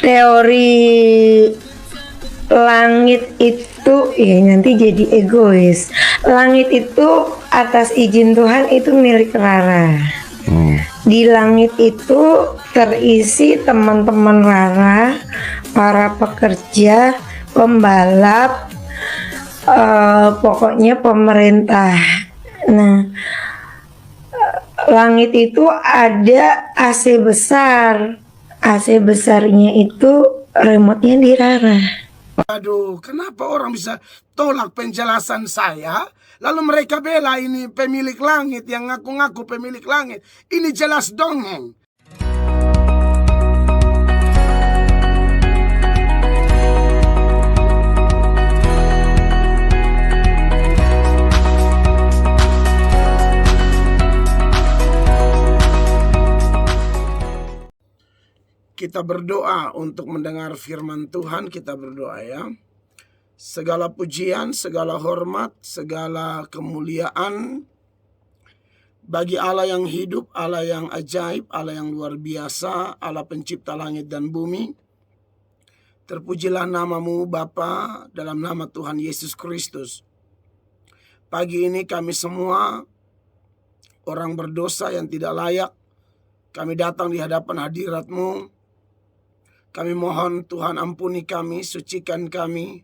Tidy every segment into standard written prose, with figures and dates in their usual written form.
teori langit itu ya nanti jadi egois. Langit itu atas izin Tuhan itu milik Rara. Di langit itu terisi teman-teman Rara, para pekerja, pembalap, pokoknya pemerintah. Nah, langit itu ada AC besar. AC besarnya itu remote-nya di Rara. Aduh, kenapa orang bisa tolak penjelasan saya? Lalu mereka bela ini pemilik langit yang ngaku-ngaku pemilik langit. Ini jelas dongeng. Kita berdoa untuk mendengar firman Tuhan, kita berdoa ya. Segala pujian, segala hormat, segala kemuliaan bagi Allah yang hidup, Allah yang ajaib, Allah yang luar biasa, Allah pencipta langit dan bumi. Terpujilah namamu Bapa dalam nama Tuhan Yesus Kristus. Pagi ini kami semua orang berdosa yang tidak layak, kami datang di hadapan hadirat-Mu. Kami mohon Tuhan ampuni kami, sucikan kami,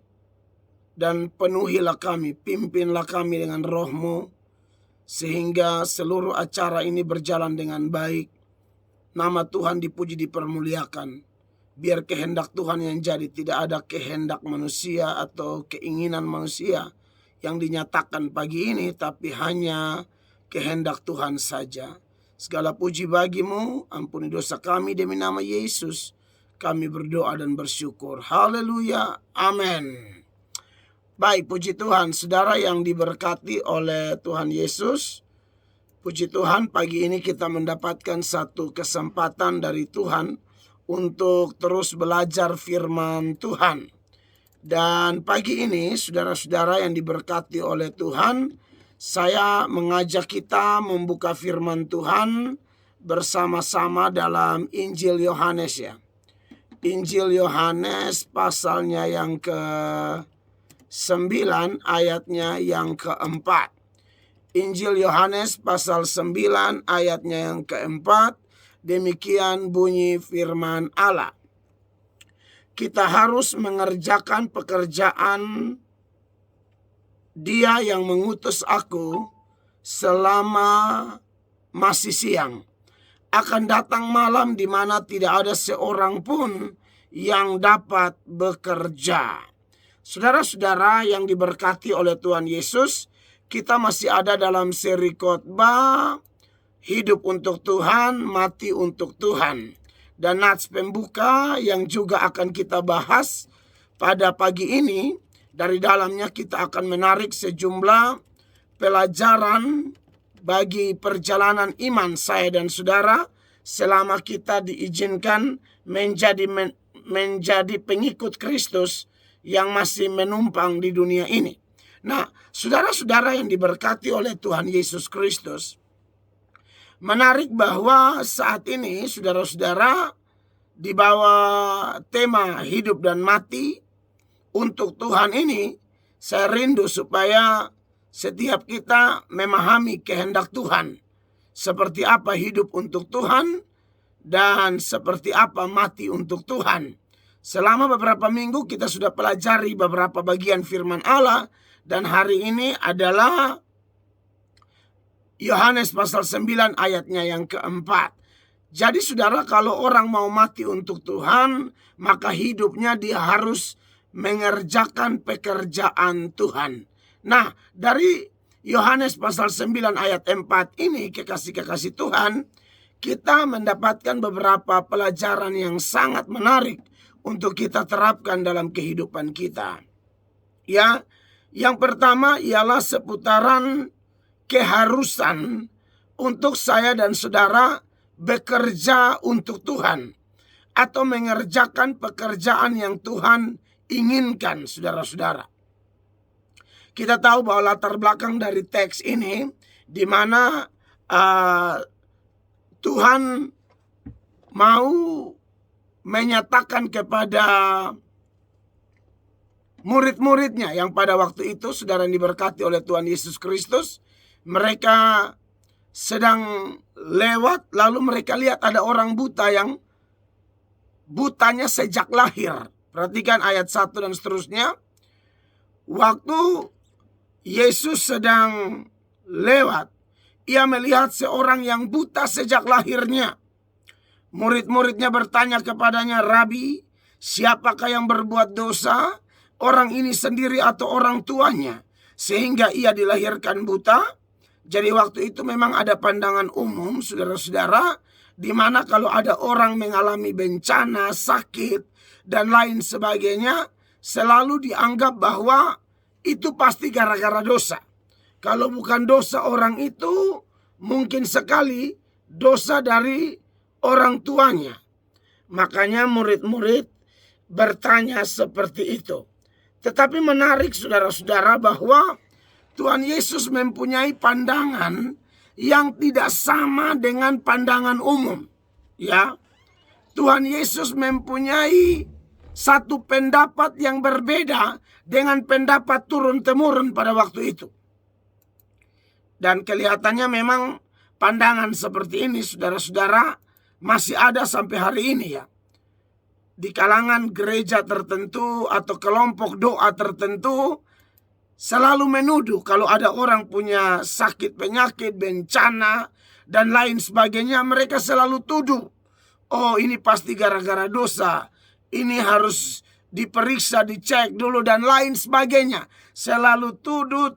dan penuhilah kami, pimpinlah kami dengan roh-Mu, sehingga seluruh acara ini berjalan dengan baik. Nama Tuhan dipuji, dipermuliakan. Biar kehendak Tuhan yang jadi, tidak ada kehendak manusia atau keinginan manusia yang dinyatakan pagi ini, tapi hanya kehendak Tuhan saja. Segala puji bagimu, ampuni dosa kami demi nama Yesus. Kami berdoa dan bersyukur. Haleluya. Amin. Baik, puji Tuhan. Saudara yang diberkati oleh Tuhan Yesus. Puji Tuhan, pagi ini kita mendapatkan satu kesempatan dari Tuhan untuk terus belajar firman Tuhan. Dan pagi ini, saudara-saudara yang diberkati oleh Tuhan, saya mengajak kita membuka firman Tuhan bersama-sama dalam Injil Yohanes ya. Injil Yohanes pasalnya yang ke-9 ayatnya yang ke-4. Injil Yohanes pasal 9 ayatnya yang ke-4. Demikian bunyi firman Allah. Kita harus mengerjakan pekerjaan Dia yang mengutus aku selama masih siang. Akan datang malam di mana tidak ada seorang pun yang dapat bekerja. Saudara-saudara yang diberkati oleh Tuhan Yesus, kita masih ada dalam seri khotbah hidup untuk Tuhan, mati untuk Tuhan. Dan nats pembuka yang juga akan kita bahas pada pagi ini, dari dalamnya kita akan menarik sejumlah pelajaran bagi perjalanan iman saya dan saudara selama kita diizinkan menjadi pengikut Kristus yang masih menumpang di dunia ini. Nah, saudara-saudara yang diberkati oleh Tuhan Yesus Kristus, menarik bahwa saat ini saudara-saudara di bawah tema hidup dan mati untuk Tuhan ini, saya rindu supaya setiap kita memahami kehendak Tuhan. Seperti apa hidup untuk Tuhan dan seperti apa mati untuk Tuhan. Selama beberapa minggu kita sudah pelajari beberapa bagian firman Allah. Dan hari ini adalah Yohanes pasal 9 ayatnya yang ke-4. Jadi saudara, kalau orang mau mati untuk Tuhan, maka hidupnya dia harus mengerjakan pekerjaan Tuhan. Nah, dari Yohanes pasal 9 ayat 4 ini, kekasih-kekasih Tuhan, kita mendapatkan beberapa pelajaran yang sangat menarik untuk kita terapkan dalam kehidupan kita. Ya, yang pertama ialah seputaran keharusan untuk saya dan saudara bekerja untuk Tuhan atau mengerjakan pekerjaan yang Tuhan inginkan, saudara-saudara. Kita tahu bahwa latar belakang dari teks ini di mana Tuhan mau menyatakan kepada murid-muridnya yang pada waktu itu, saudara yang diberkati oleh Tuhan Yesus Kristus, mereka sedang lewat, lalu mereka lihat ada orang buta yang butanya sejak lahir. Perhatikan ayat 1 dan seterusnya. Waktu Yesus sedang lewat, ia melihat seorang yang buta sejak lahirnya. Murid-muridnya bertanya kepadanya, "Rabi, siapakah yang berbuat dosa, orang ini sendiri atau orang tuanya, sehingga ia dilahirkan buta?" Jadi waktu itu memang ada pandangan umum, saudara-saudara, di mana kalau ada orang mengalami bencana, sakit, dan lain sebagainya, selalu dianggap bahwa itu pasti gara-gara dosa. Kalau bukan dosa orang itu, mungkin sekali dosa dari orang tuanya. Makanya murid-murid bertanya seperti itu. Tetapi menarik saudara-saudara bahwa Tuhan Yesus mempunyai pandangan yang tidak sama dengan pandangan umum. Ya, Tuhan Yesus mempunyai satu pendapat yang berbeda dengan pendapat turun-temurun pada waktu itu. Dan kelihatannya memang pandangan seperti ini, saudara-saudara, masih ada sampai hari ini ya. Di kalangan gereja tertentu atau kelompok doa tertentu selalu menuduh kalau ada orang punya sakit, penyakit, bencana, dan lain sebagainya, mereka selalu tuduh, "Oh, ini pasti gara-gara dosa. Ini harus diperiksa, dicek dulu," dan lain sebagainya. Selalu tuduh,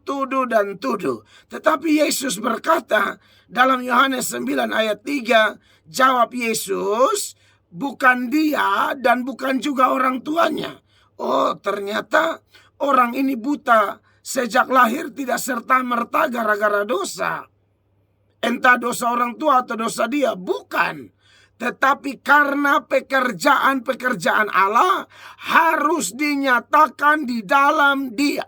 dan tuduh. Tetapi Yesus berkata dalam Yohanes 9 ayat 3, jawab Yesus, "Bukan dia dan bukan juga orang tuanya." Oh, ternyata orang ini buta sejak lahir tidak serta-merta gara-gara dosa. Entah dosa orang tua atau dosa dia, bukan. Tetapi karena pekerjaan Allah harus dinyatakan di dalam dia.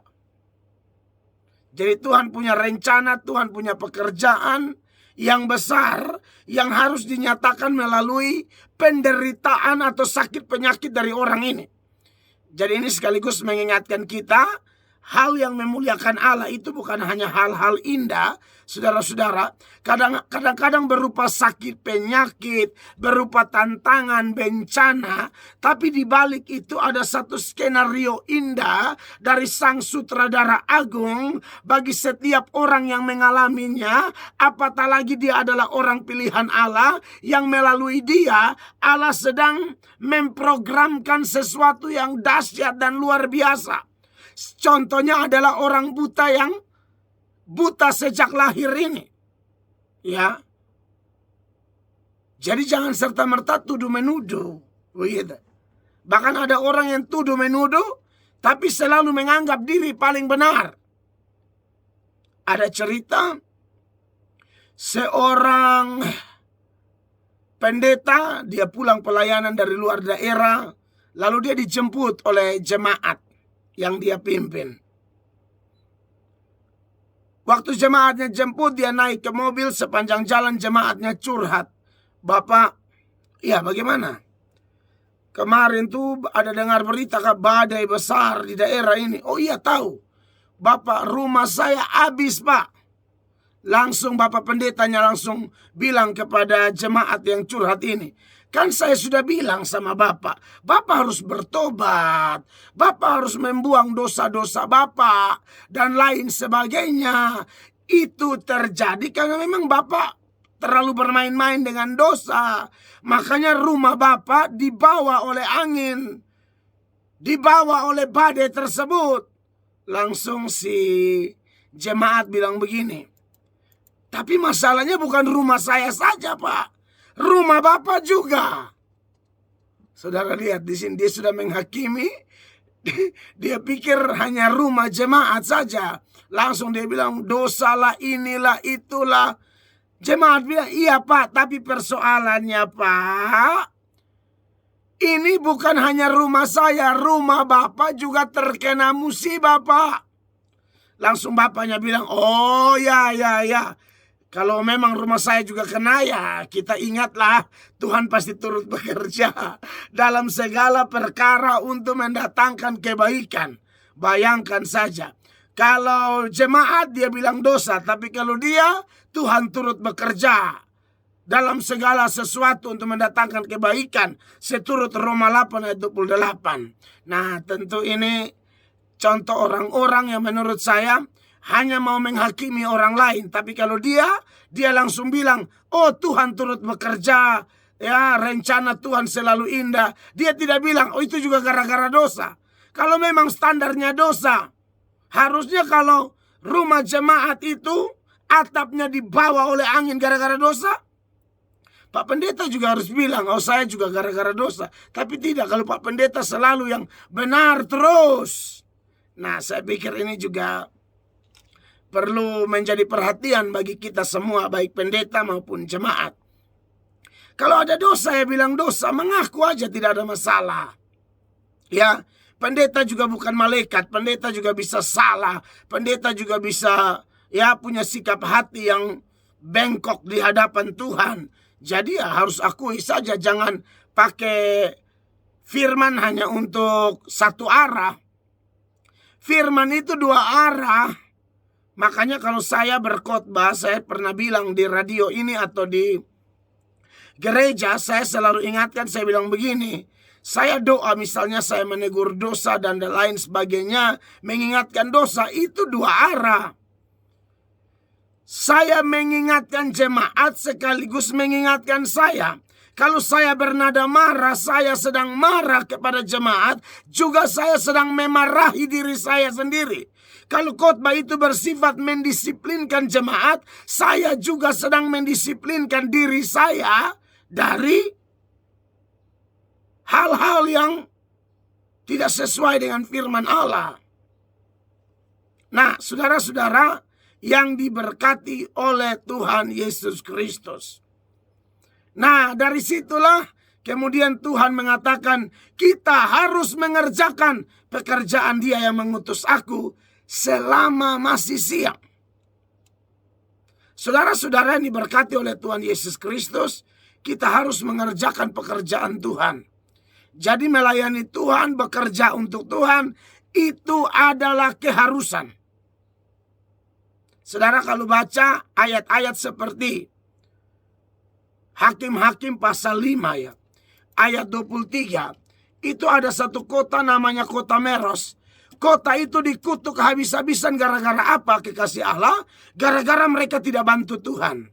Jadi Tuhan punya rencana, Tuhan punya pekerjaan yang besar yang harus dinyatakan melalui penderitaan atau sakit penyakit dari orang ini. Jadi ini sekaligus mengingatkan kita, hal yang memuliakan Allah itu bukan hanya hal-hal indah, saudara-saudara. Kadang-kadang berupa sakit penyakit, berupa tantangan, bencana. Tapi di balik itu ada satu skenario indah dari Sang Sutradara Agung bagi setiap orang yang mengalaminya. Apatah lagi dia adalah orang pilihan Allah yang melalui dia, Allah sedang memprogramkan sesuatu yang dahsyat dan luar biasa. Contohnya adalah orang buta yang buta sejak lahir ini. Ya. Jadi jangan serta-merta tuduh menuduh. Begitu. Bahkan ada orang yang tuduh menuduh tapi selalu menganggap diri paling benar. Ada cerita seorang pendeta, dia pulang pelayanan dari luar daerah, lalu dia dijemput oleh jemaat yang dia pimpin. Waktu jemaatnya jemput, dia naik ke mobil, sepanjang jalan jemaatnya curhat. "Bapak, ya bagaimana? Kemarin tuh ada dengar berita badai besar di daerah ini." "Oh iya tahu. Bapak, rumah saya habis, Pak." Langsung bapak pendetanya langsung bilang kepada jemaat yang curhat ini, "Kan saya sudah bilang sama Bapak, Bapak harus bertobat, Bapak harus membuang dosa-dosa Bapak, dan lain sebagainya." Itu terjadi karena memang Bapak terlalu bermain-main dengan dosa. Makanya rumah Bapak dibawa oleh angin, dibawa oleh badai tersebut. Langsung si jemaat bilang begini, "Tapi masalahnya bukan rumah saya saja, Pak. Rumah Bapak juga." Saudara lihat di sini, dia sudah menghakimi. Dia pikir hanya rumah jemaat saja. Langsung dia bilang, "Dosalah, inilah, itulah." Jemaat bilang, "Iya Pak, tapi persoalannya Pak, ini bukan hanya rumah saya, rumah Bapak juga terkena musibah Pak." Langsung bapaknya bilang, "Oh ya. Kalau memang rumah saya juga kena, ya kita ingatlah Tuhan pasti turut bekerja dalam segala perkara untuk mendatangkan kebaikan. Bayangkan saja, kalau jemaat dia bilang dosa, tapi kalau dia, Tuhan turut bekerja dalam segala sesuatu untuk mendatangkan kebaikan. Seturut Roma 8 ayat 28. Nah, tentu ini contoh orang-orang yang menurut saya hanya mau menghakimi orang lain. Tapi kalau dia langsung bilang, oh Tuhan turut bekerja, ya rencana Tuhan selalu indah. Dia tidak bilang, oh itu juga gara-gara dosa. Kalau memang standarnya dosa, harusnya kalau rumah jemaat itu atapnya dibawa oleh angin gara-gara dosa, Pak Pendeta juga harus bilang, oh saya juga gara-gara dosa. Tapi tidak, kalau Pak Pendeta selalu yang benar terus. Nah, saya pikir ini juga perlu menjadi perhatian bagi kita semua, baik pendeta maupun jemaat. Kalau ada dosa, ya bilang dosa, mengaku aja, tidak ada masalah. Ya, pendeta juga bukan malaikat, pendeta juga bisa salah, pendeta juga bisa ya punya sikap hati yang bengkok di hadapan Tuhan. Jadi ya harus akui saja, jangan pakai firman hanya untuk satu arah. Firman itu dua arah. Makanya kalau saya berkhotbah, saya pernah bilang di radio ini atau di gereja, saya selalu ingatkan, saya bilang begini, saya doa misalnya saya menegur dosa dan lain sebagainya, mengingatkan dosa, itu dua arah. Saya mengingatkan jemaat sekaligus mengingatkan saya. Kalau saya bernada marah, saya sedang marah kepada jemaat, juga saya sedang memarahi diri saya sendiri. Kalau khotbah itu bersifat mendisiplinkan jemaat, saya juga sedang mendisiplinkan diri saya dari hal-hal yang tidak sesuai dengan firman Allah. Nah, saudara-saudara yang diberkati oleh Tuhan Yesus Kristus. Nah, dari situlah kemudian Tuhan mengatakan, kita harus mengerjakan pekerjaan Dia yang mengutus aku selama masih siang. Saudara-saudara yang diberkati oleh Tuhan Yesus Kristus, kita harus mengerjakan pekerjaan Tuhan. Jadi melayani Tuhan, bekerja untuk Tuhan, itu adalah keharusan. Saudara kalau baca ayat-ayat seperti Hakim-Hakim pasal 5 ya, ayat 23, itu ada satu kota namanya kota Meros. Kota itu dikutuk habis-habisan gara-gara apa kekasih Allah? Gara-gara mereka tidak bantu Tuhan.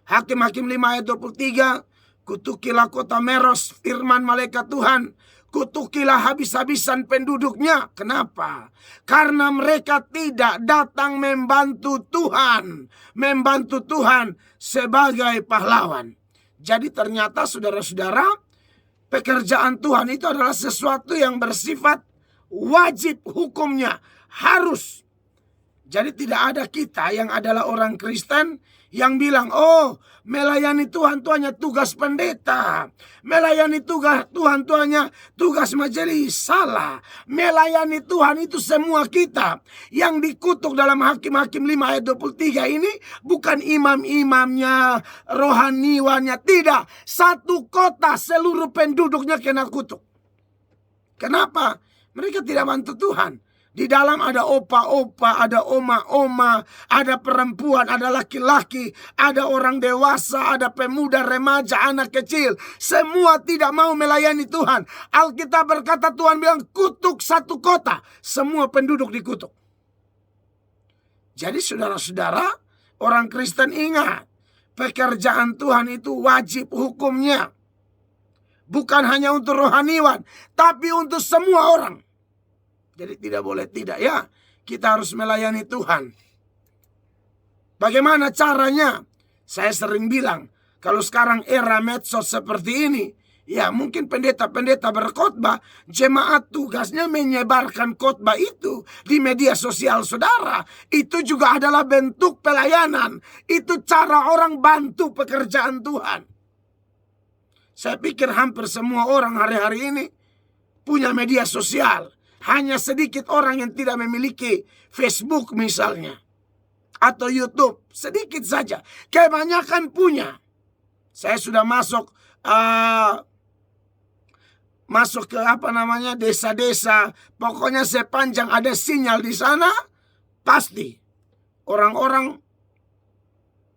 Hakim-Hakim 5 ayat 23, kutukilah kota Meros, firman malaikat Tuhan, kutukilah habis-habisan penduduknya. Kenapa? Karena mereka tidak datang membantu Tuhan. Membantu Tuhan sebagai pahlawan. Jadi ternyata saudara-saudara, pekerjaan Tuhan itu adalah sesuatu yang bersifat wajib, hukumnya harus. Jadi tidak ada kita yang adalah orang Kristen yang bilang, oh melayani Tuhan itu hanya tugas pendeta, melayani Tuhan itu hanya tugas majelis. Salah. Melayani Tuhan itu semua kita. Yang dikutuk dalam Hakim-Hakim 5 ayat 23 ini bukan imam-imamnya, rohaniwannya, tidak. Satu kota seluruh penduduknya kena kutuk. Kenapa? Mereka tidak bantu Tuhan. Di dalam ada opa-opa, ada oma-oma, ada perempuan, ada laki-laki, ada orang dewasa, ada pemuda, remaja, anak kecil. Semua tidak mau melayani Tuhan. Alkitab berkata, Tuhan bilang kutuk satu kota. Semua penduduk dikutuk. Jadi saudara-saudara, orang Kristen ingat, pekerjaan Tuhan itu wajib hukumnya. Bukan hanya untuk rohaniwan, tapi untuk semua orang. Jadi tidak boleh tidak ya. Kita harus melayani Tuhan. Bagaimana caranya? Saya sering bilang, kalau sekarang era medsos seperti ini, ya mungkin pendeta-pendeta berkhotbah, jemaat tugasnya menyebarkan khotbah itu di media sosial saudara. Itu juga adalah bentuk pelayanan. Itu cara orang bantu pekerjaan Tuhan. Saya pikir hampir semua orang hari-hari ini punya media sosial. Hanya sedikit orang yang tidak memiliki Facebook misalnya. atau YouTube. Sedikit saja. Kebanyakan punya. Saya sudah masuk ke desa-desa. Pokoknya sepanjang ada sinyal di sana, pasti orang-orang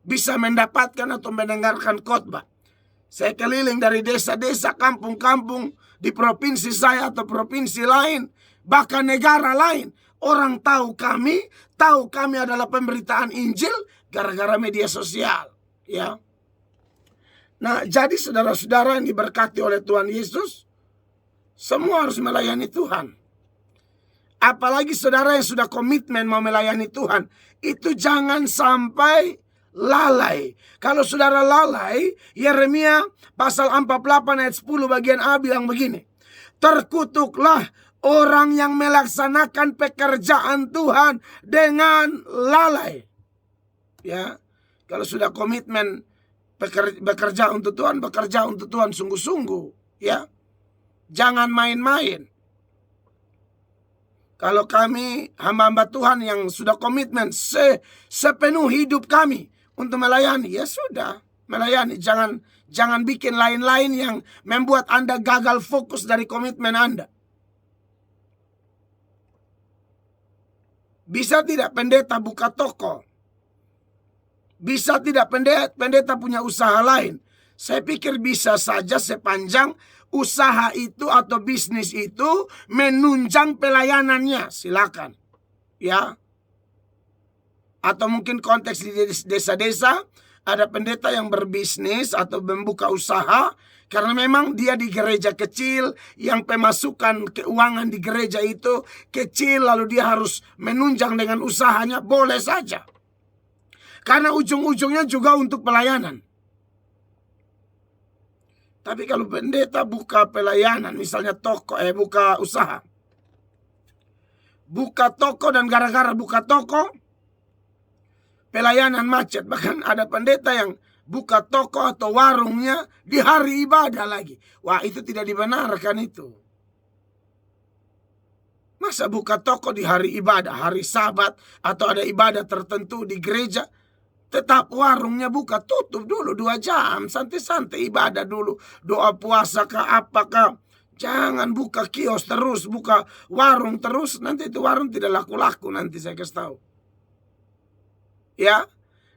bisa mendapatkan atau mendengarkan khotbah. Saya keliling dari desa-desa, kampung-kampung di provinsi saya atau provinsi lain, bahkan negara lain. Orang tahu kami adalah pemberitaan Injil gara-gara media sosial, ya. Nah, jadi saudara-saudara yang diberkati oleh Tuhan Yesus, semua harus melayani Tuhan. Apalagi saudara yang sudah komitmen mau melayani Tuhan, itu jangan sampai lalai. Kalau saudara lalai, Yeremia pasal 48 ayat 10 bagian A bilang begini. Terkutuklah orang yang melaksanakan pekerjaan Tuhan dengan lalai. Ya, kalau sudah komitmen bekerja untuk Tuhan sungguh-sungguh, ya. Jangan main-main. Kalau kami hamba-hamba Tuhan yang sudah komitmen sepenuh hidup kami untuk melayani, ya sudah, melayani. Jangan bikin lain-lain yang membuat Anda gagal fokus dari komitmen Anda. Bisa tidak pendeta buka toko? Bisa tidak pendeta punya usaha lain? Saya pikir bisa saja sepanjang usaha itu atau bisnis itu menunjang pelayanannya, silakan. Ya. Atau mungkin konteks di desa-desa ada pendeta yang berbisnis atau membuka usaha karena memang dia di gereja kecil yang pemasukan keuangan di gereja itu kecil, lalu dia harus menunjang dengan usahanya, boleh saja. Karena ujung-ujungnya juga untuk pelayanan. Tapi kalau pendeta buka pelayanan, misalnya buka usaha. Buka toko dan gara-gara buka toko, pelayanan macet. Bahkan ada pendeta yang buka toko atau warungnya di hari ibadah lagi. Wah, itu tidak dibenarkan itu. Masa buka toko di hari ibadah, hari Sabat, atau ada ibadah tertentu di gereja, tetap warungnya buka, tutup dulu 2 jam, santai-santai ibadah dulu, doa puasa kah apakah. Jangan buka kios terus, buka warung terus, nanti itu warung tidak laku-laku, nanti saya kasih tahu. Ya.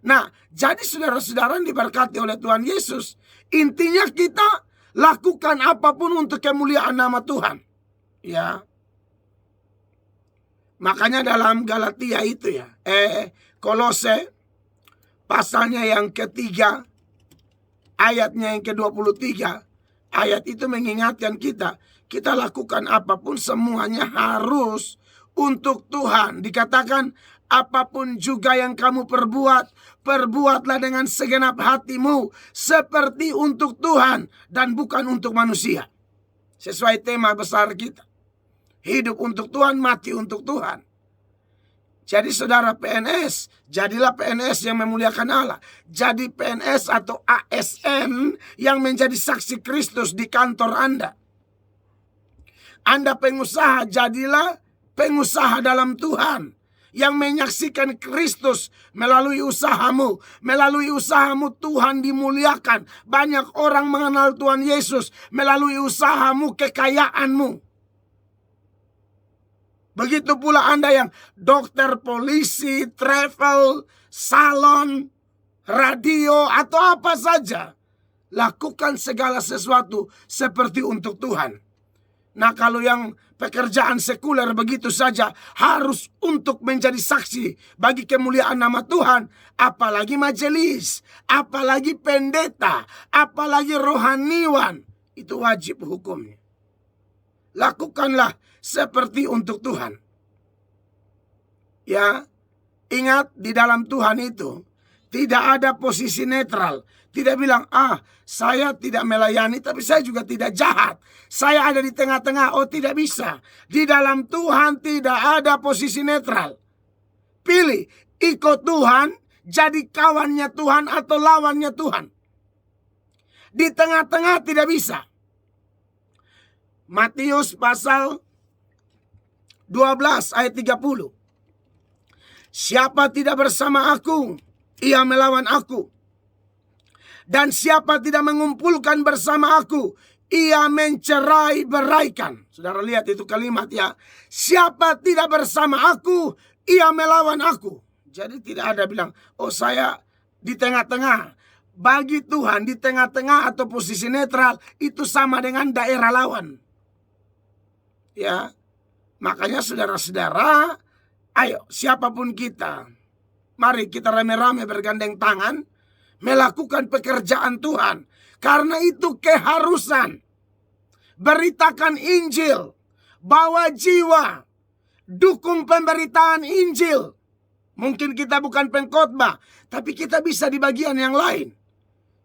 Nah, jadi saudara-saudara yang diberkati oleh Tuhan Yesus, intinya kita lakukan apapun untuk kemuliaan nama Tuhan. Ya. Makanya dalam Galatia itu ya, Kolose pasalnya yang ketiga, ayatnya yang ke-23, ayat itu mengingatkan kita lakukan apapun semuanya harus untuk Tuhan. Dikatakan apapun juga yang kamu perbuatlah dengan segenap hatimu seperti untuk Tuhan dan bukan untuk manusia. Sesuai tema besar kita. Hidup untuk Tuhan, mati untuk Tuhan. Jadi saudara PNS, jadilah PNS yang memuliakan Allah. Jadi PNS atau ASN yang menjadi saksi Kristus di kantor Anda. Anda pengusaha, jadilah pengusaha dalam Tuhan. Yang menyaksikan Kristus melalui usahamu. Melalui usahamu Tuhan dimuliakan. Banyak orang mengenal Tuhan Yesus melalui usahamu, kekayaanmu. Begitu pula Anda yang dokter, polisi, travel, salon, radio, atau apa saja. Lakukan segala sesuatu seperti untuk Tuhan. Nah, kalau yang pekerjaan sekuler begitu saja harus untuk menjadi saksi bagi kemuliaan nama Tuhan. Apalagi majelis, apalagi pendeta, apalagi rohaniwan. Itu wajib hukumnya. Lakukanlah seperti untuk Tuhan. Ya, ingat di dalam Tuhan itu tidak ada posisi netral. Tidak bilang, saya tidak melayani tapi saya juga tidak jahat. Saya ada di tengah-tengah, tidak bisa. Di dalam Tuhan tidak ada posisi netral. Pilih, ikut Tuhan, jadi kawannya Tuhan atau lawannya Tuhan. Di tengah-tengah tidak bisa. Matius pasal 12 ayat 30. Siapa tidak bersama aku, ia melawan aku. Dan siapa tidak mengumpulkan bersama aku, ia mencerai-beraikan. Saudara lihat itu kalimat ya. Siapa tidak bersama aku, ia melawan aku. Jadi tidak ada bilang, oh saya di tengah-tengah. Bagi Tuhan di tengah-tengah atau posisi netral itu sama dengan daerah lawan. Ya, makanya saudara-saudara, ayo siapapun kita, mari kita rame-rame bergandeng tangan melakukan pekerjaan Tuhan. Karena itu keharusan. Beritakan Injil, bawa jiwa, dukung pemberitaan Injil. Mungkin kita bukan pengkhotbah, tapi kita bisa di bagian yang lain.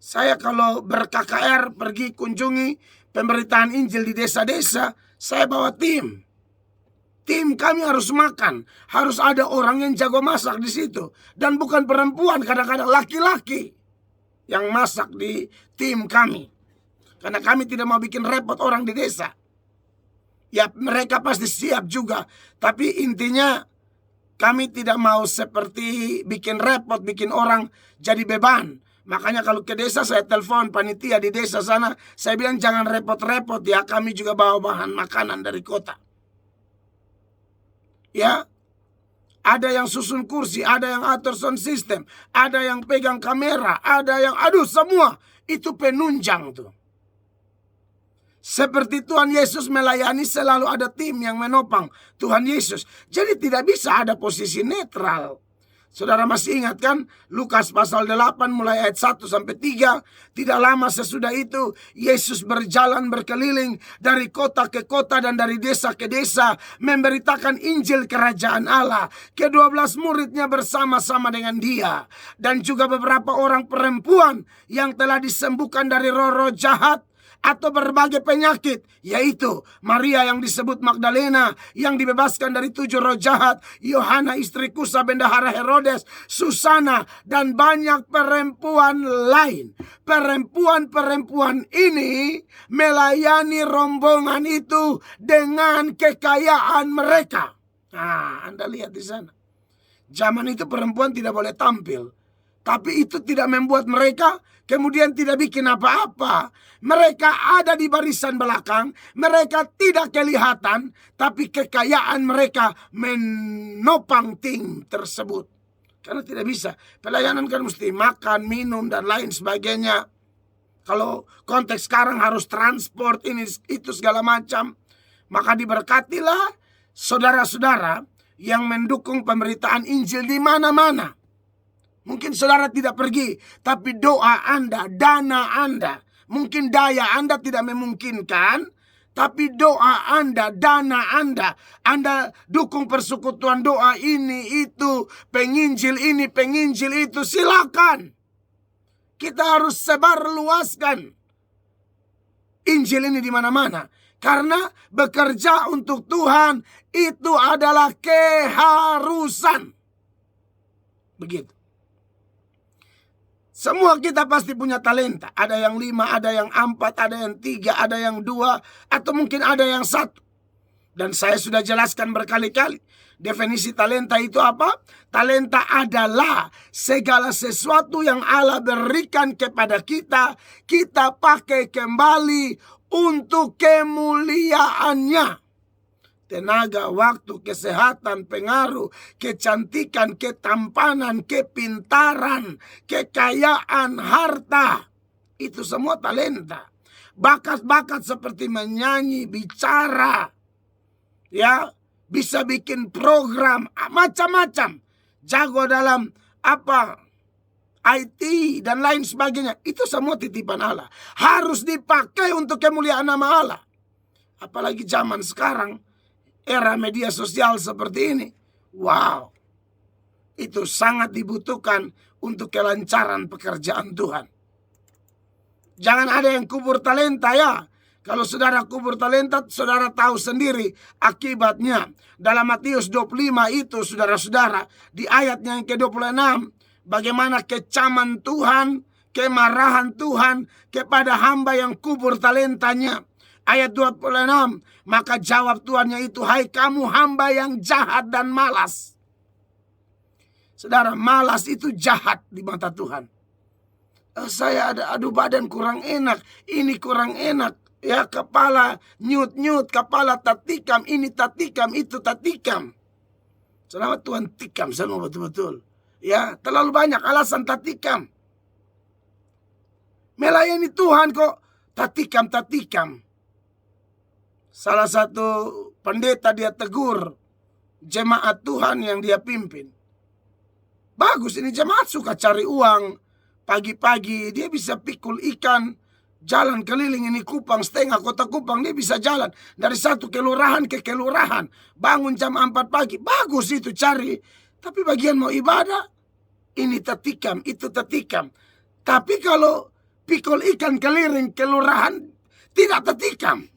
Saya kalau ber-KKR pergi kunjungi pemberitaan Injil di desa-desa, saya bawa tim. Tim kami harus makan, harus ada orang yang jago masak di situ. Dan bukan perempuan, kadang-kadang laki-laki yang masak di tim kami. Karena kami tidak mau bikin repot orang di desa. Ya mereka pasti siap juga, tapi intinya kami tidak mau seperti bikin repot, bikin orang jadi beban. Makanya kalau ke desa saya telepon panitia di desa sana, saya bilang jangan repot-repot ya, kami juga bawa bahan makanan dari kota. Ya, ada yang susun kursi, ada yang atur sound system, ada yang pegang kamera, ada yang semua itu penunjang tuh. Seperti Tuhan Yesus melayani selalu ada tim yang menopang Tuhan Yesus. Jadi tidak bisa ada posisi netral. Saudara masih ingat kan Lukas pasal 8 mulai ayat 1 sampai 3. Tidak lama sesudah itu Yesus berjalan berkeliling dari kota ke kota dan dari desa ke desa, memberitakan Injil kerajaan Allah. Ke-12 muridnya bersama-sama dengan dia. Dan juga beberapa orang perempuan yang telah disembuhkan dari roh-roh jahat atau berbagai penyakit, yaitu Maria yang disebut Magdalena yang dibebaskan dari 7 roh jahat, Yohana istri Kusa bendahara Herodes, Susana, dan banyak perempuan lain. Perempuan-perempuan ini melayani rombongan itu dengan kekayaan mereka. Nah, Anda lihat di sana. Zaman itu perempuan tidak boleh tampil, tapi itu tidak membuat mereka kemudian tidak bikin apa-apa. Mereka ada di barisan belakang, mereka tidak kelihatan, tapi kekayaan mereka menopang tim tersebut. Karena tidak bisa, pelayanan kan mesti makan, minum, dan lain sebagainya. Kalau konteks sekarang harus transport, ini, itu segala macam. Maka diberkatilah saudara-saudara yang mendukung pemberitaan Injil di mana-mana. Mungkin saudara tidak pergi, tapi doa Anda, dana Anda, mungkin daya Anda tidak memungkinkan, tapi doa Anda, dana Anda dukung persekutuan doa ini, itu, penginjil ini, penginjil itu, silakan. Kita harus sebarluaskan Injil ini di mana-mana. Karena bekerja untuk Tuhan itu adalah keharusan. Begitu. Semua kita pasti punya talenta. Ada yang 5, ada yang 4, ada yang 3, ada yang 2, atau mungkin ada yang 1. Dan saya sudah jelaskan berkali-kali. Definisi talenta itu apa? Talenta adalah segala sesuatu yang Allah berikan kepada kita, kita pakai kembali untuk kemuliaannya. Tenaga, waktu, kesehatan, pengaruh, kecantikan, ketampanan, kepintaran, kekayaan, harta. Itu semua talenta. Bakat-bakat seperti menyanyi, bicara, ya, bisa bikin program, macam-macam. Jago dalam IT dan lain sebagainya. Itu semua titipan Allah. Harus dipakai untuk kemuliaan nama Allah. Apalagi zaman sekarang, era media sosial seperti ini. Wow. Itu sangat dibutuhkan untuk kelancaran pekerjaan Tuhan. Jangan ada yang kubur talenta ya. Kalau saudara kubur talenta, saudara tahu sendiri akibatnya. Dalam Matius 25 itu, saudara-saudara, di ayatnya yang ke-26, bagaimana kecaman Tuhan, kemarahan Tuhan kepada hamba yang kubur talentanya. Ayat 26, maka jawab tuannya itu, hai kamu hamba yang jahat dan malas. Saudara, malas itu jahat di mata Tuhan. Saya ada, aduh badan kurang enak, ini kurang enak. Ya, kepala nyut-nyut, kepala tatikam, ini tatikam, itu tatikam. Selama Tuhan tikam semua betul-betul. Ya, terlalu banyak alasan tatikam. Melayani Tuhan kok tatikam. Salah satu pendeta dia tegur jemaat Tuhan yang dia pimpin. Bagus, ini jemaat suka cari uang. Pagi-pagi dia bisa pikul ikan, jalan keliling ini Kupang, setengah kota Kupang, dia bisa jalan dari satu kelurahan ke kelurahan, bangun jam 4 pagi. Bagus itu cari. Tapi bagian mau ibadah, ini tatikam, itu tatikam. Tapi kalau pikul ikan keliling kelurahan, tidak tatikam.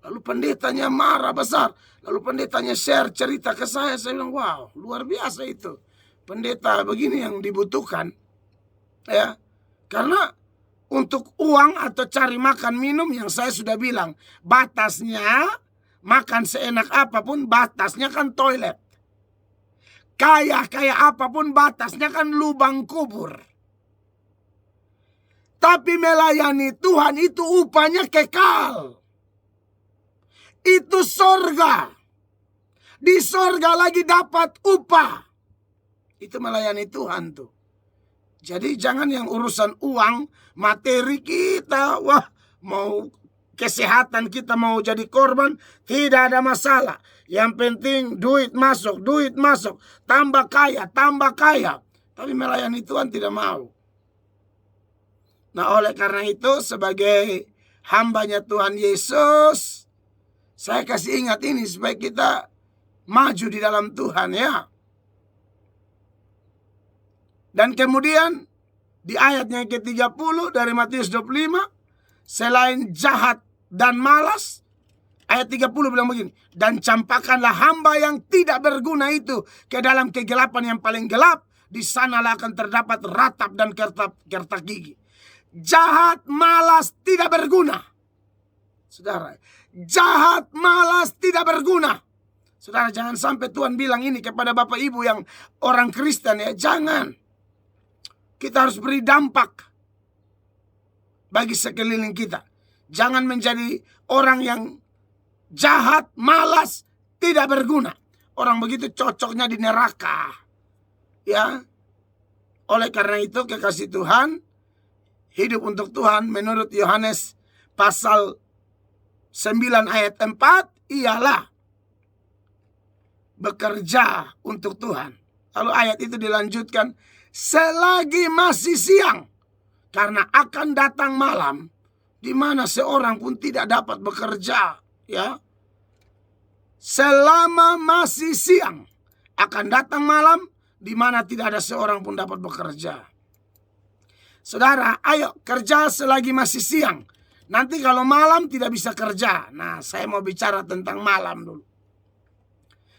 Lalu pendetanya marah besar. Lalu pendetanya share cerita ke saya. Saya bilang, wow, luar biasa itu. Pendeta begini yang dibutuhkan. Ya, karena untuk uang atau cari makan minum yang saya sudah bilang, batasnya makan seenak apapun, batasnya kan toilet. Kaya apapun, batasnya kan lubang kubur. Tapi melayani Tuhan itu upahnya kekal. Itu sorga. Di sorga lagi dapat upah. Itu melayani Tuhan tuh. Jadi jangan yang urusan uang, materi kita, wah mau kesehatan kita mau jadi korban, tidak ada masalah. Yang penting duit masuk, tambah kaya. Tapi melayani Tuhan tidak mau. Nah, oleh karena itu sebagai hambanya Tuhan Yesus, saya kasih ingat ini supaya kita maju di dalam Tuhan, ya. Dan kemudian di ayatnya ke-30 dari Matius 25, selain jahat dan malas, ayat 30 bilang begini, dan campakkanlah hamba yang tidak berguna itu ke dalam kegelapan yang paling gelap, di sanalah akan terdapat ratap dan kertak gigi. Jahat, malas, tidak berguna. Saudara, jahat, malas, tidak berguna. Saudara, jangan sampai Tuhan bilang ini kepada Bapak Ibu yang orang Kristen, ya, jangan. Kita harus beri dampak bagi sekeliling kita. Jangan menjadi orang yang jahat, malas, tidak berguna. Orang begitu cocoknya di neraka. Ya. Oleh karena itu kekasih Tuhan, hidup untuk Tuhan menurut Yohanes pasal 9 ayat 4 ialah bekerja untuk Tuhan. Lalu ayat itu dilanjutkan, selagi masih siang, karena akan datang malam di mana seorang pun tidak dapat bekerja, ya. Selama masih siang, akan datang malam di mana tidak ada seorang pun dapat bekerja. Saudara, ayo kerja selagi masih siang. Nanti kalau malam tidak bisa kerja. Nah, saya mau bicara tentang malam dulu.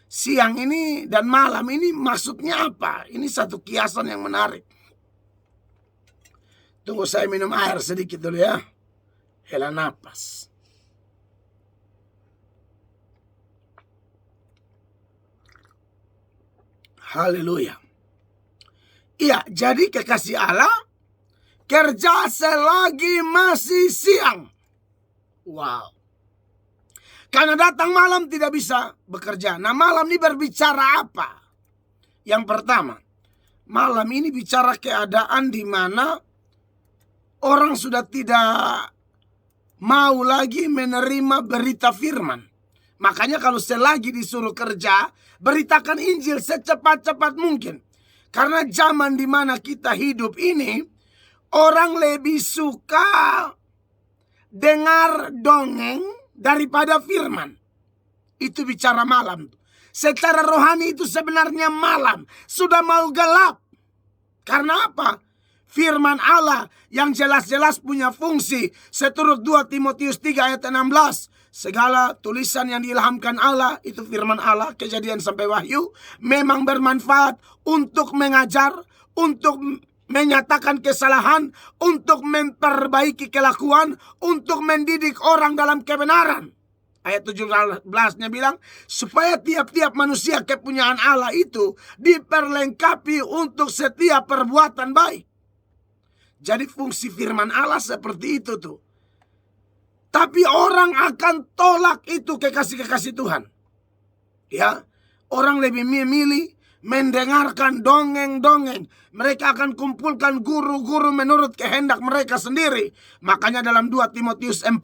Siang ini dan malam ini maksudnya apa? Ini satu kiasan yang menarik. Tunggu saya minum air sedikit dulu, ya. Hela napas. Haleluya. Iya, jadi kekasih Allah, kerja selagi masih siang. Wow. Karena datang malam tidak bisa bekerja. Nah, malam ini berbicara apa? Yang pertama, malam ini bicara keadaan di mana orang sudah tidak mau lagi menerima berita firman. Makanya kalau selagi disuruh kerja, beritakan Injil secepat-cepat mungkin. Karena zaman di mana kita hidup ini, orang lebih suka dengar dongeng daripada firman. Itu bicara malam. Secara rohani itu sebenarnya malam. Sudah mau gelap. Karena apa? Firman Allah yang jelas-jelas punya fungsi. Seturut 2 Timotius 3 ayat 16. Segala tulisan yang diilhamkan Allah, itu firman Allah, Kejadian sampai Wahyu, memang bermanfaat untuk mengajar, untuk menyatakan kesalahan, untuk memperbaiki kelakuan, untuk mendidik orang dalam kebenaran. Ayat 17-nya bilang, supaya tiap-tiap manusia kepunyaan Allah itu diperlengkapi untuk setiap perbuatan baik. Jadi fungsi firman Allah seperti itu tuh. Tapi orang akan tolak itu kekasih-kekasih Tuhan. Ya, orang lebih memilih mendengarkan dongeng-dongeng. Mereka akan kumpulkan guru-guru menurut kehendak mereka sendiri. Makanya dalam 2 Timotius 4,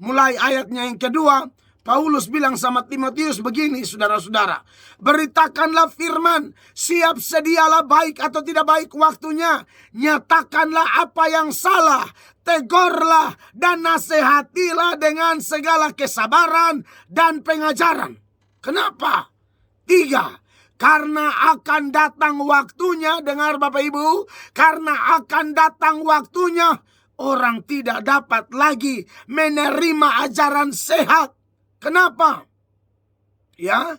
mulai ayatnya yang kedua, Paulus bilang sama Timotius begini, saudara-saudara. Beritakanlah firman, siap sedialah baik atau tidak baik waktunya. Nyatakanlah apa yang salah, tegurlah dan nasihatilah dengan segala kesabaran dan pengajaran. Kenapa? 3. Karena akan datang waktunya, dengar Bapak Ibu, karena akan datang waktunya orang tidak dapat lagi menerima ajaran sehat. Kenapa? Ya.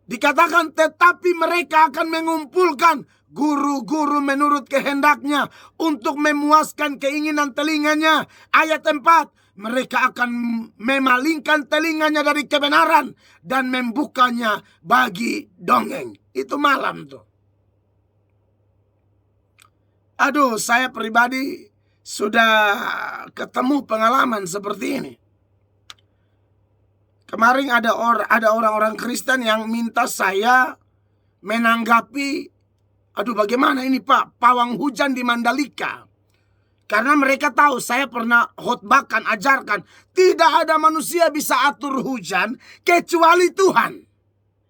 Dikatakan tetapi mereka akan mengumpulkan guru-guru menurut kehendaknya untuk memuaskan keinginan telinganya. Ayat 4. Mereka akan memalingkan telinganya dari kebenaran dan membukanya bagi dongeng. Itu malam tuh. Aduh, saya pribadi sudah ketemu pengalaman seperti ini. Kemarin ada orang-orang Kristen yang minta saya menanggapi, aduh bagaimana ini Pak, pawang hujan di Mandalika. Karena mereka tahu saya pernah khotbahkan, ajarkan, tidak ada manusia bisa atur hujan kecuali Tuhan.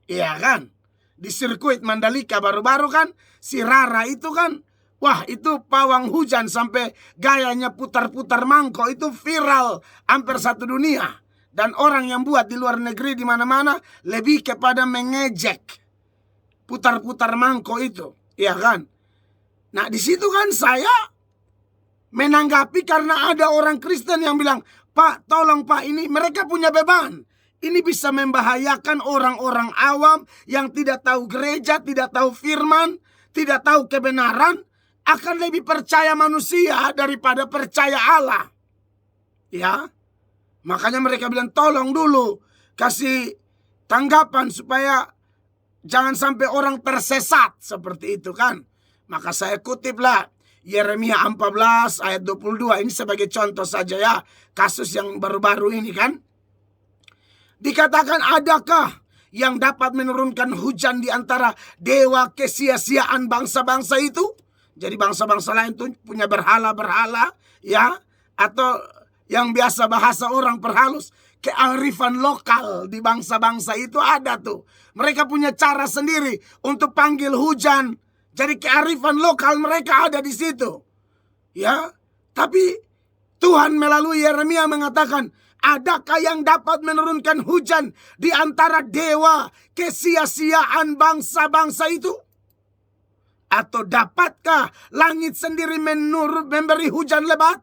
Iya kan? Di sirkuit Mandalika baru-baru kan, si Rara itu kan, wah itu pawang hujan sampai gayanya putar-putar mangkok, itu viral hampir satu dunia. Dan orang yang buat di luar negeri di mana-mana lebih kepada mengejek putar-putar mangkok itu, iya kan? Nah di situ kan saya menanggapi karena ada orang Kristen yang bilang, Pak, tolong Pak, ini mereka punya beban. Ini bisa membahayakan orang-orang awam yang tidak tahu gereja, tidak tahu firman, tidak tahu kebenaran, akan lebih percaya manusia daripada percaya Allah. Ya. Makanya mereka bilang tolong dulu kasih tanggapan supaya jangan sampai orang tersesat seperti itu kan. Maka saya kutiplah Yeremia 14 ayat 22 ini sebagai contoh saja ya, kasus yang baru-baru ini kan. Dikatakan adakah yang dapat menurunkan hujan di antara dewa kesia-siaan bangsa-bangsa itu? Jadi bangsa-bangsa lain tuh punya berhala-berhala ya, atau yang biasa bahasa orang perhalus, kearifan lokal di bangsa-bangsa itu ada tuh. Mereka punya cara sendiri untuk panggil hujan. Jadi kearifan lokal mereka ada di situ. Ya, tapi Tuhan melalui Yeremia mengatakan, adakah yang dapat menurunkan hujan di antara dewa kesia-siaan bangsa-bangsa itu? Atau dapatkah langit sendiri memberi hujan lebat?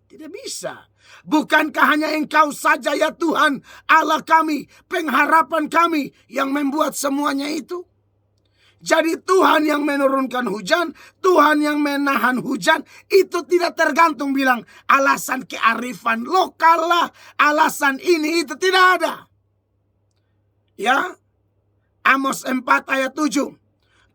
Tidak bisa. Bukankah hanya Engkau saja ya Tuhan Allah kami, pengharapan kami yang membuat semuanya itu? Jadi Tuhan yang menurunkan hujan, Tuhan yang menahan hujan, itu tidak tergantung bilang alasan kearifan lokal lah, alasan ini itu tidak ada. Ya, Amos 4 ayat 7.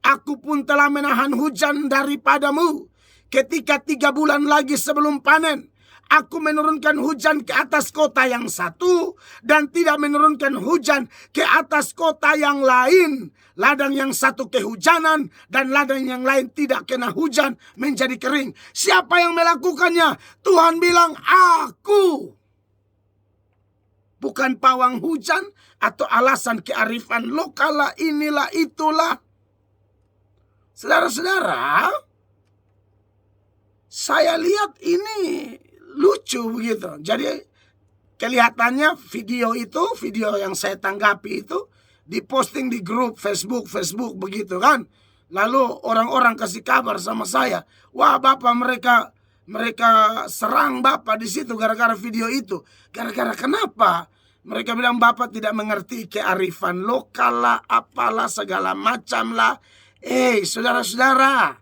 Aku pun telah menahan hujan daripadamu ketika 3 bulan lagi sebelum panen. Aku menurunkan hujan ke atas kota yang satu dan tidak menurunkan hujan ke atas kota yang lain. Ladang yang satu kehujanan dan ladang yang lain tidak kena hujan menjadi kering. Siapa yang melakukannya? Tuhan bilang, aku. Bukan pawang hujan atau alasan kearifan lokal lah, inilah itulah. Saudara-saudara, saya lihat ini lucu begitu. Jadi kelihatannya video yang saya tanggapi itu diposting di grup Facebook begitu kan. Lalu orang-orang kasih kabar sama saya, wah Bapak mereka serang Bapak di situ gara-gara video itu. Gara-gara kenapa? Mereka bilang Bapak tidak mengerti kearifan lokal lah, apalah segala macam lah. Saudara-saudara,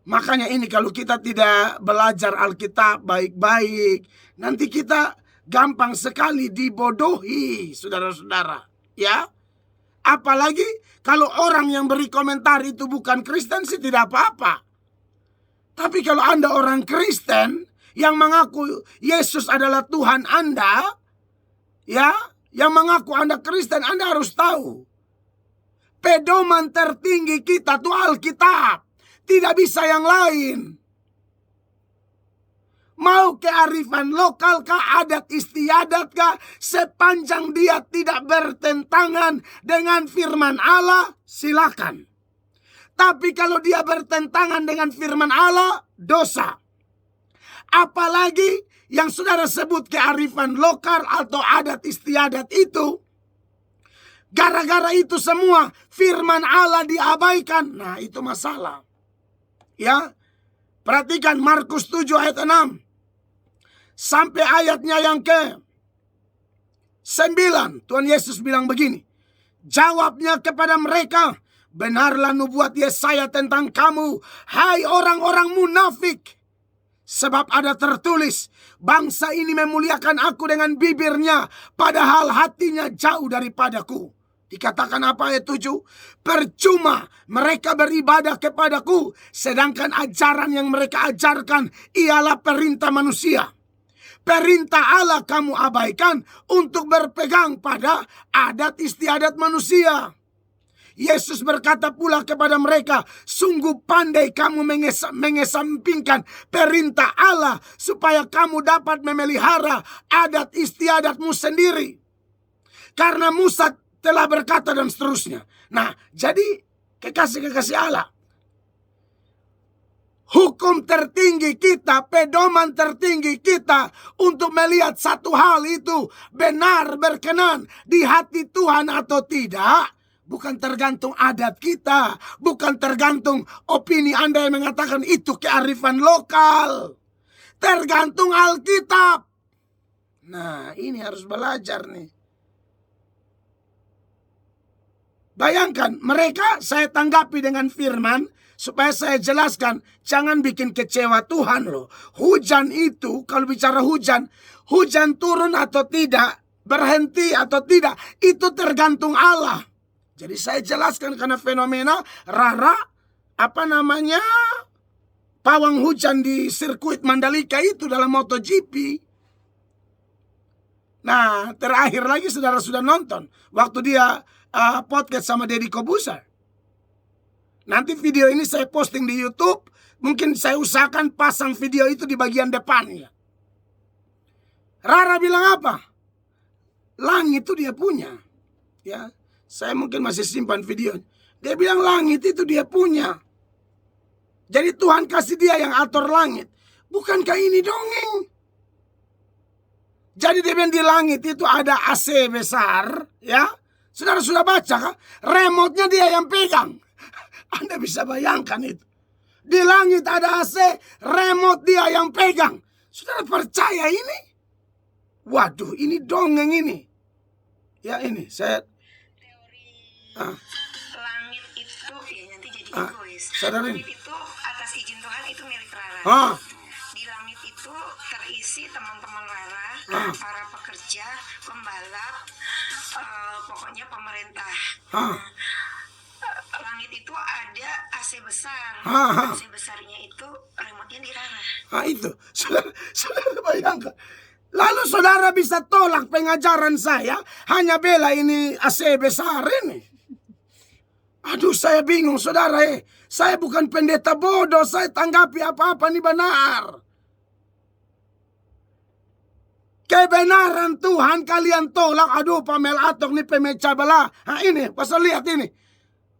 makanya ini kalau kita tidak belajar Alkitab baik-baik, nanti kita gampang sekali dibodohi, saudara-saudara. Ya, apalagi kalau orang yang beri komentar itu bukan Kristen sih tidak apa-apa. Tapi kalau Anda orang Kristen yang mengaku Yesus adalah Tuhan Anda, ya, yang mengaku Anda Kristen, Anda harus tahu. Pedoman tertinggi kita itu Alkitab. Tidak bisa yang lain. Mau kearifan lokal kah, adat istiadat kah, sepanjang dia tidak bertentangan dengan firman Allah, silakan. Tapi kalau dia bertentangan dengan firman Allah, dosa. Apalagi yang saudara sebut kearifan lokal atau adat istiadat itu, gara-gara itu semua firman Allah diabaikan. Nah, itu masalah. Ya, perhatikan Markus 7 ayat 6 sampai ayatnya yang ke-9. Tuhan Yesus bilang begini, jawabnya kepada mereka, benarlah nubuat Yesaya tentang kamu, hai orang-orang munafik. Sebab ada tertulis, bangsa ini memuliakan aku dengan bibirnya, padahal hatinya jauh daripadaku. Dikatakan apa ayat 7? Percuma mereka beribadah kepadaku, sedangkan ajaran yang mereka ajarkan ialah perintah manusia. Perintah Allah kamu abaikan untuk berpegang pada adat istiadat manusia. Yesus berkata pula kepada mereka, sungguh pandai kamu mengesampingkan perintah Allah supaya kamu dapat memelihara adat istiadatmu sendiri. Karena Musa telah berkata dan seterusnya. Nah, jadi kekasih-kekasih Allah, hukum tertinggi kita, pedoman tertinggi kita untuk melihat satu hal itu benar berkenan di hati Tuhan atau tidak, bukan tergantung adat kita, bukan tergantung opini Anda yang mengatakan itu kearifan lokal. Tergantung Alkitab. Nah, ini harus belajar nih. Bayangkan, mereka saya tanggapi dengan firman supaya saya jelaskan, jangan bikin kecewa Tuhan loh. Hujan itu, kalau bicara hujan, hujan turun atau tidak, berhenti atau tidak, itu tergantung Allah. Jadi saya jelaskan karena fenomena pawang hujan di sirkuit Mandalika itu dalam MotoGP. Nah, terakhir lagi saudara sudah nonton waktu dia podcast sama Deddy Kobuser. Nanti video ini saya posting di YouTube. Mungkin saya usahakan pasang video itu di bagian depannya. Rara bilang apa? Langit itu dia punya. Ya, saya mungkin masih simpan video. Dia bilang langit itu dia punya. Jadi Tuhan kasih dia yang atur langit. Bukankah ini dongeng? Jadi dia bilang di langit itu ada AC besar, ya. Saudara sudah baca kan? Remote-nya dia yang pegang. Anda bisa bayangkan itu. Di langit ada AC, remote dia yang pegang. Saudara percaya ini? Waduh, ini dongeng ini. Ya ini, saya... Langit itu, ya nanti jadi egois. Langit itu atas izin Tuhan itu milik Rara. Di langit itu terisi teman-teman Rara, para pekerja, pembalap, pokoknya pemerintah. Langit itu ada AC besar. AC besarnya itu remote-nya di Rara. Itu, saudara bayangkan. Lalu saudara bisa tolak pengajaran saya hanya bela ini AC besar ini. Aduh, saya bingung saudara. Saya bukan pendeta bodoh. Saya tanggapi apa-apa ini benar. Kebenaran Tuhan kalian tolak. Aduh, Pamel Atok nih pemecah belah. Nah ini, pasal lihat ini.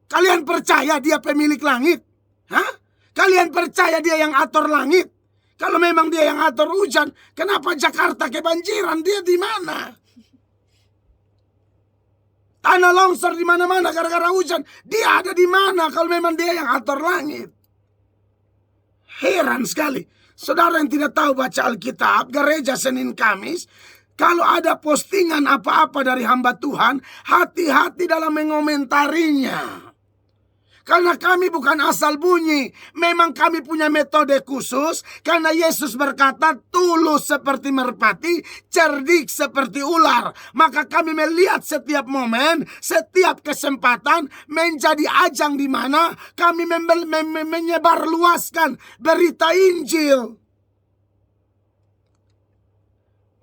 Kalian percaya dia pemilik langit? Hah? Kalian percaya dia yang atur langit? Kalau memang dia yang atur hujan, kenapa Jakarta kebanjiran? Dia di mana? Tanah longsor di mana-mana gara-gara hujan. Dia ada di mana kalau memang dia yang atur langit? Heran sekali. Saudara yang tidak tahu baca Alkitab, gereja Senin Kamis, kalau ada postingan apa-apa dari hamba Tuhan, hati-hati dalam mengomentarinya. Karena kami bukan asal bunyi. Memang kami punya metode khusus. Karena Yesus berkata, tulus seperti merpati, cerdik seperti ular. Maka kami melihat setiap momen, setiap kesempatan menjadi ajang di mana kami menyebarluaskan berita Injil.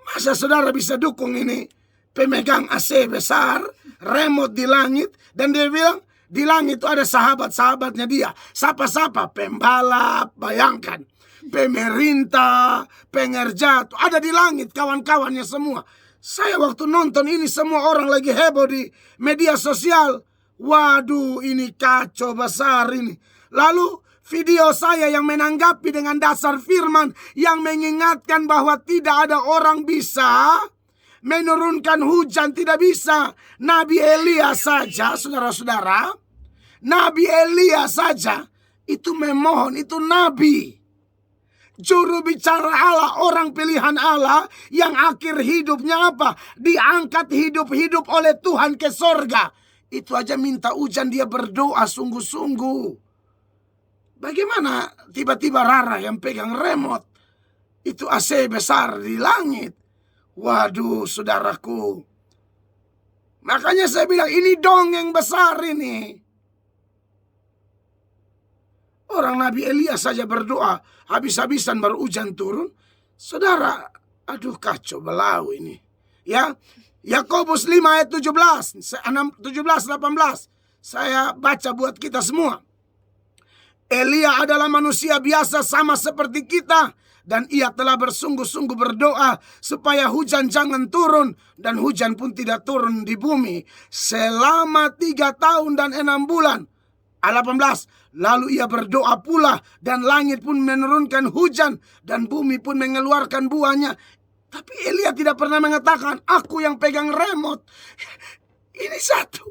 Masa saudara bisa dukung ini? Pemegang AC besar, remote di langit, dan dia bilang, di langit itu ada sahabat-sahabatnya dia. Siapa-siapa? Pembalap, bayangkan. Pemerintah, pengerja, ada di langit kawan-kawannya semua. Saya waktu nonton ini semua orang lagi heboh di media sosial. Waduh, ini kacau besar ini. Lalu video saya yang menanggapi dengan dasar firman yang mengingatkan bahwa tidak ada orang bisa menurunkan hujan, tidak bisa. Nabi Elia saja, saudara-saudara, Nabi Elia saja itu memohon, itu nabi. Juru bicara Allah, orang pilihan Allah yang akhir hidupnya apa? Diangkat hidup-hidup oleh Tuhan ke sorga. Itu aja minta hujan, dia berdoa sungguh-sungguh. Bagaimana tiba-tiba Rara yang pegang remote itu AC besar di langit? Waduh, saudaraku. Makanya saya bilang ini dongeng besar ini. Orang Nabi Elia saja berdoa, habis-habisan baru hujan turun. Saudara, aduh kacau belau ini. Ya, Yakobus 5 ayat 17, 18. Saya baca buat kita semua. Elia adalah manusia biasa sama seperti kita. Dan ia telah bersungguh-sungguh berdoa supaya hujan jangan turun. Dan hujan pun tidak turun di bumi selama 3 tahun dan 6 bulan. 18. Lalu ia berdoa pula dan langit pun menurunkan hujan dan bumi pun mengeluarkan buahnya. Tapi Elia tidak pernah mengatakan, aku yang pegang remote. Ini satu.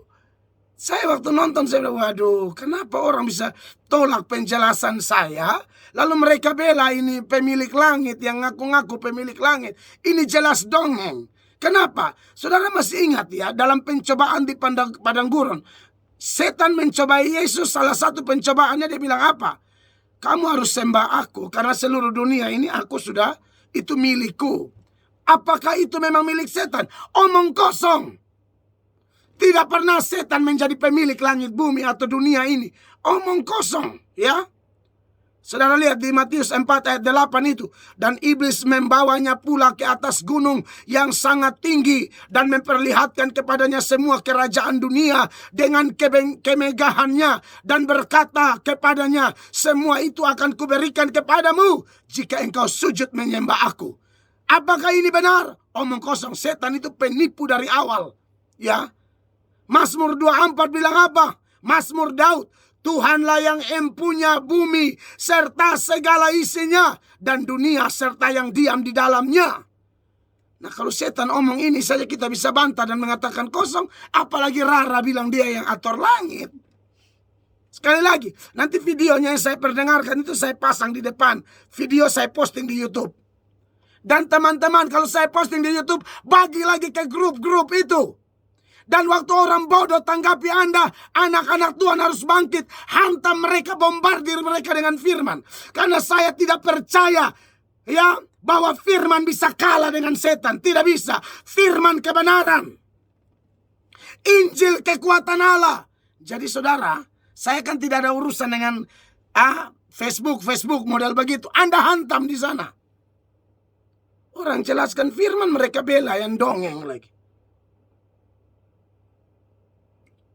Saya waktu nonton saya bilang, waduh, kenapa orang bisa tolak penjelasan saya? Lalu mereka bela ini pemilik langit yang ngaku-ngaku pemilik langit. Ini jelas dongeng. Kenapa? Saudara masih ingat ya, dalam pencobaan di padang gurun, setan mencobai Yesus. Salah satu pencobaannya dia bilang apa? Kamu harus sembah aku karena seluruh dunia ini aku sudah, itu milikku. Apakah itu memang milik setan? Omong kosong. Tidak pernah setan menjadi pemilik langit, bumi atau dunia ini. Omong kosong, ya. Saudara lihat di Matius 4 ayat 8 itu. Dan iblis membawanya pula ke atas gunung yang sangat tinggi. Dan memperlihatkan kepadanya semua kerajaan dunia dengan kemegahannya. Dan berkata kepadanya, semua itu akan kuberikan kepadamu jika engkau sujud menyembah aku. Apakah ini benar? Omong kosong. Setan itu penipu dari awal. Ya. Mazmur 24 bilang apa? Mazmur Daud. Tuhanlah yang empunya bumi serta segala isinya dan dunia serta yang diam di dalamnya. Nah, kalau setan omong ini saja kita bisa bantah dan mengatakan kosong, apalagi Rara bilang dia yang atur langit. Sekali lagi, nanti videonya yang saya perdengarkan itu saya pasang di depan. Video saya posting di YouTube. Dan teman-teman, kalau saya posting di YouTube, bagi lagi ke grup-grup itu. Dan waktu orang bodoh tanggapi Anda, anak-anak Tuhan harus bangkit. Hantam mereka, bombardir mereka dengan firman. Karena saya tidak percaya ya bahwa firman bisa kalah dengan setan. Tidak bisa. Firman kebenaran. Injil kekuatan Allah. Jadi saudara, saya kan tidak ada urusan dengan Facebook model begitu. Anda hantam di sana. Orang jelaskan firman, mereka bela yang dongeng lagi.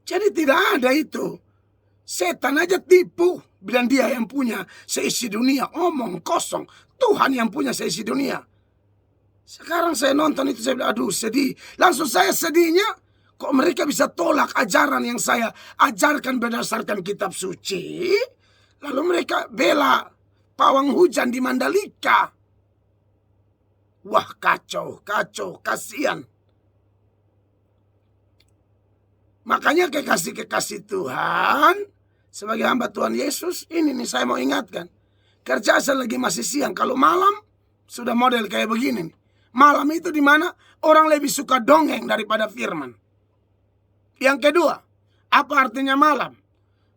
Jadi tidak ada itu. Setan aja tipu. Bilang dia yang punya seisi dunia. Omong kosong. Tuhan yang punya seisi dunia. Sekarang saya nonton itu, saya bilang, aduh sedih. Langsung saya sedihnya, kok mereka bisa tolak ajaran yang saya ajarkan berdasarkan kitab suci. Lalu mereka bela pawang hujan di Mandalika. Wah, kacau, kasihan. Makanya kekasih-kekasih Tuhan, sebagai hamba Tuhan Yesus, ini nih saya mau ingatkan. Kerja saya lagi masih siang, kalau malam sudah model kayak begini. Malam itu di mana orang lebih suka dongeng daripada firman. Yang kedua, apa artinya malam?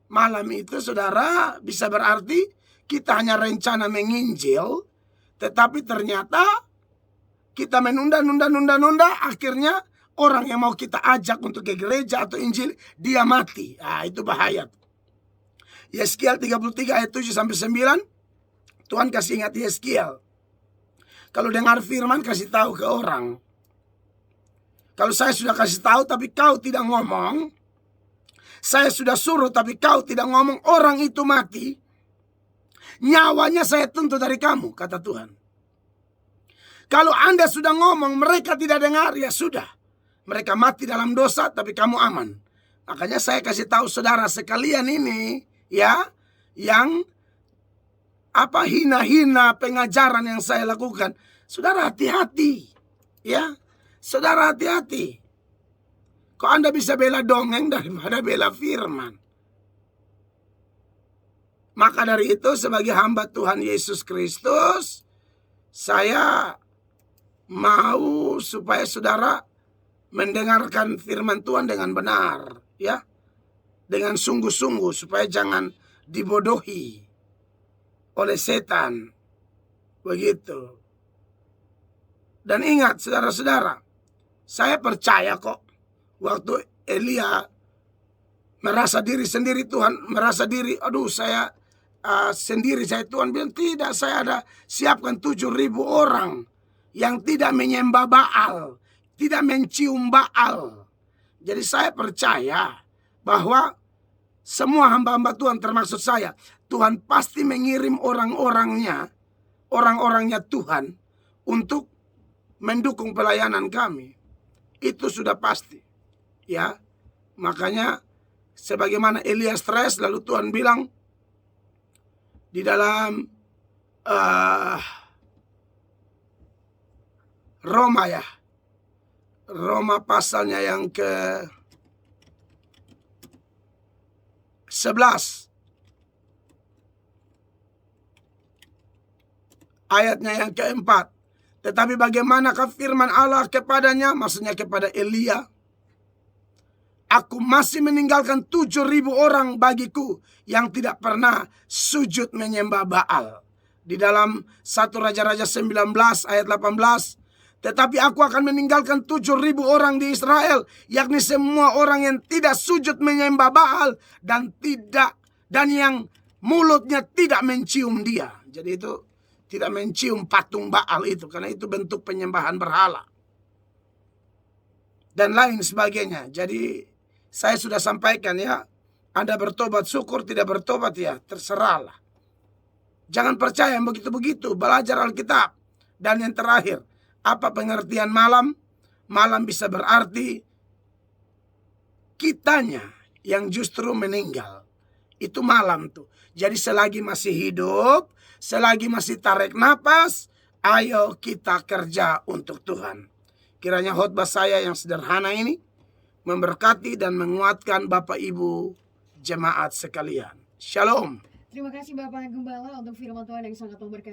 malam itu saudara bisa berarti kita hanya rencana menginjil, tetapi ternyata kita menunda, akhirnya orang yang mau kita ajak untuk ke gereja atau injil, dia mati. Itu bahaya. Yeskiel 33 ayat 7-9, Tuhan kasih ingat Yeskiel, kalau dengar firman kasih tahu ke orang. Kalau saya sudah kasih tahu tapi kau tidak ngomong, saya sudah suruh tapi kau tidak ngomong, orang itu mati, nyawanya saya tuntut dari kamu, kata Tuhan. Kalau Anda sudah ngomong, mereka tidak dengar, ya sudah. Mereka mati dalam dosa, tapi kamu aman. Makanya saya kasih tahu saudara sekalian ini, ya, yang hina-hina pengajaran yang saya lakukan. Saudara hati-hati, ya. Saudara hati-hati. Kok Anda bisa bela dongeng daripada bela firman? Maka dari itu sebagai hamba Tuhan Yesus Kristus, saya mau supaya saudara mendengarkan firman Tuhan dengan benar, ya, dengan sungguh-sungguh, supaya jangan dibodohi oleh setan, begitu. Dan ingat saudara-saudara, saya percaya kok waktu Elia merasa diri sendiri, Tuhan merasa diri, saya sendiri, saya Tuhan bilang tidak, saya ada siapkan 7.000 orang yang tidak menyembah Baal, tidak mencium Baal. Jadi saya percaya bahwa semua hamba-hamba Tuhan termasuk saya, Tuhan pasti mengirim orang-orangnya Tuhan untuk mendukung pelayanan kami. Itu sudah pasti, ya. Makanya sebagaimana Elia stres, lalu Tuhan bilang di dalam Roma, ya, Roma pasalnya yang ke 11, ayatnya yang keempat. Tetapi bagaimanakah firman Allah kepadanya, maksudnya kepada Elia, aku masih meninggalkan 7.000 orang bagiku yang tidak pernah sujud menyembah Baal. Di dalam 1 Raja-Raja 19 ayat 18, tetapi aku akan meninggalkan 7.000 orang di Israel, yakni semua orang yang tidak sujud menyembah Baal dan yang mulutnya tidak mencium dia. Jadi itu tidak mencium patung Baal itu, karena itu bentuk penyembahan berhala dan lain sebagainya. Jadi saya sudah sampaikan, ya, Anda bertobat syukur, tidak bertobat ya terserahlah. Jangan percaya yang begitu-begitu, belajar Alkitab. Dan yang terakhir, apa pengertian malam? Malam bisa berarti kitanya yang justru meninggal. Itu malam tuh. Jadi selagi masih hidup, selagi masih tarik napas, ayo kita kerja untuk Tuhan. Kiranya khotbah saya yang sederhana ini memberkati dan menguatkan Bapak Ibu jemaat sekalian. Shalom. Terima kasih Bapak Gembala untuk firman Tuhan yang sangat memberkati.